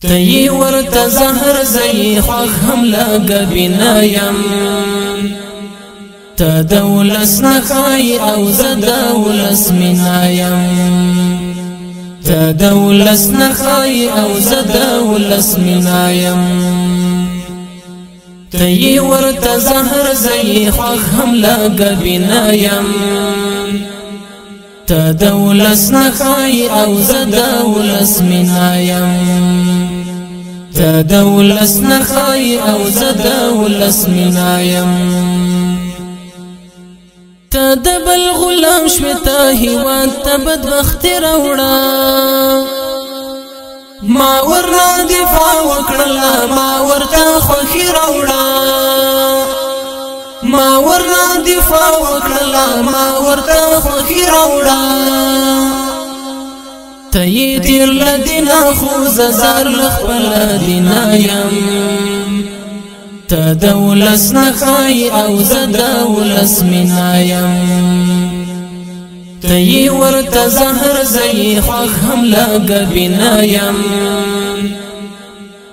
تي ورت زهر زي خوخ هم لگا بنایم تا دولس نخای او زدولس منایم تا دولس نخای او زدولس منایم تي ورت زهر زي خوخ هم لگا بنایم تا دولس نخای او زدولس منایم تا دولس نخای او زدولس منایم تا دبل غلام شوتا هیوان تا بدبختی روڑا ما ورنا دفاع وکړلا ما ورتا خوخی روڑا ما ورنا دفاع وکړلا ما ورتا خوخی روڑا تي تیر لدینا خوز زار لخبل دینایم تا دولس نخای او زدولس منایم تي ورت زهر زي خوخ هم لگا بنایم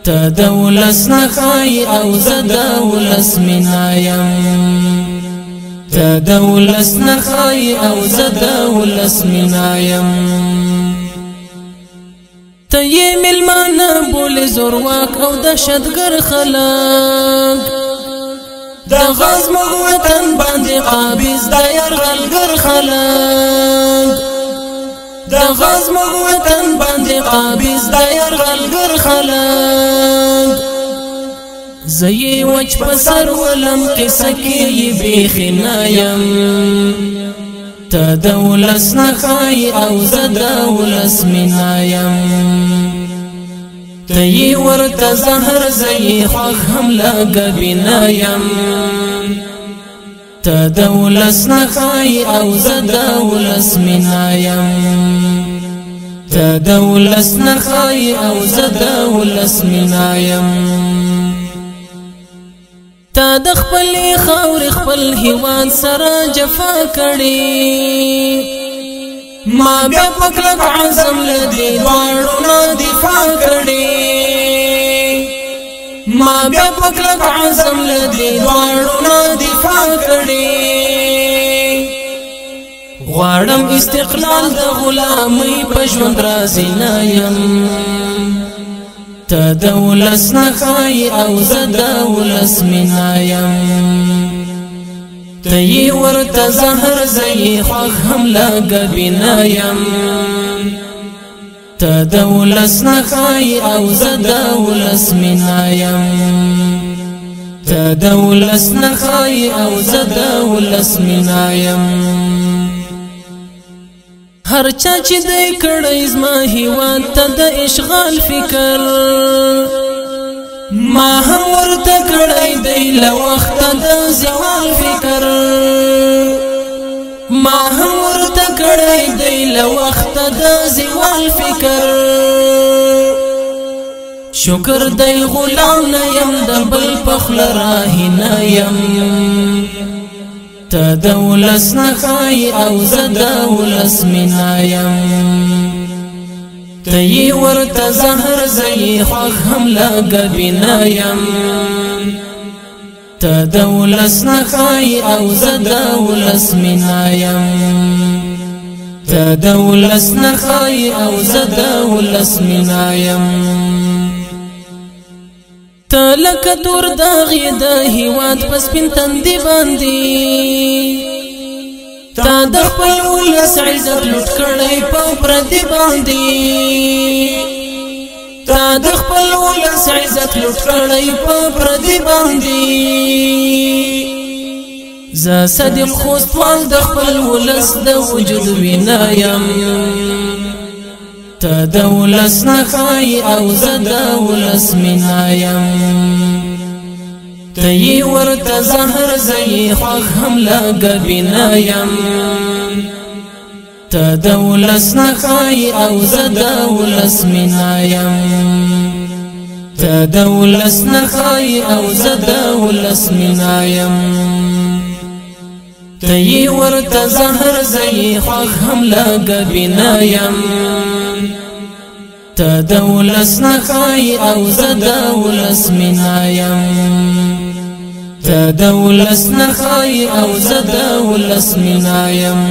تا دولس نخای او زدولس منایم تا دولس نخای او زدولس منایم تي ملمانا بول زورواک او دهشتګر خلک د غزم وطن باندې قابض د يرغلګر خلک د غزم وطن باندې قابض د يرغلګر خلک زي وجه پسر ولم قصه کې بخنایم تا دولس نخای او زدولس منایم تي ورت زهر زي خوخ هم لگا بنایم تا دولس نخای او زدولس منایم تا دولس نخای او زدولس منایم تا د خپل خاور خپل هیوان سره جفا کړي ما بیا پکلک عزم لدی دواړو نه دفاع کړي ما بیا پکلک عزم لدی دواړو نه دفاع کړي غواړم استقلال د غلامۍ په ژوند راضي نه یم تا دولس نخای او زدولس منایم تي ورت زهر زي خوخ هم لگا بنایم تا دولس نخای او زدولس منایم تا دولس نخای او زدولس منایم هر چا چې د کړي زما هیواد ته د اشغال فکر ما هم ورته کړی دی له وخته د زوال فکر ما هم ورته کړی دی له وخته د زوال فکر شکر دی غلام نه یم د بل په خوله راهي نه یم تا دولس نخای او زدولس منایم تي ورت زهر زي خوخ هم لگا بنایم تا دولس نخای او زدولس منایم تا دولس نخای او زدولس منایم تا لکه تور داغی د هیواد پس پین تندی باندې تا د خپل ولس عزت لوټ کړی په پردي باندې تا د خپل ولس عزت لوټ کړی په پردي باندې ز صدیق خوستوال د خپل ولس د وجود وینایم تا دولس نخای او زدولس منایم تي ورت زهر زي خوخ هم لگا بنایم تا دولس نخای او زدولس منایم تا دولس نخای او زدولس منایم تي ورت زهر زي خوخ هم لگا بنایم ته د ولس نخای او زه د ولس مینا یم ته د ولس نخای او زه د ولس مینا یم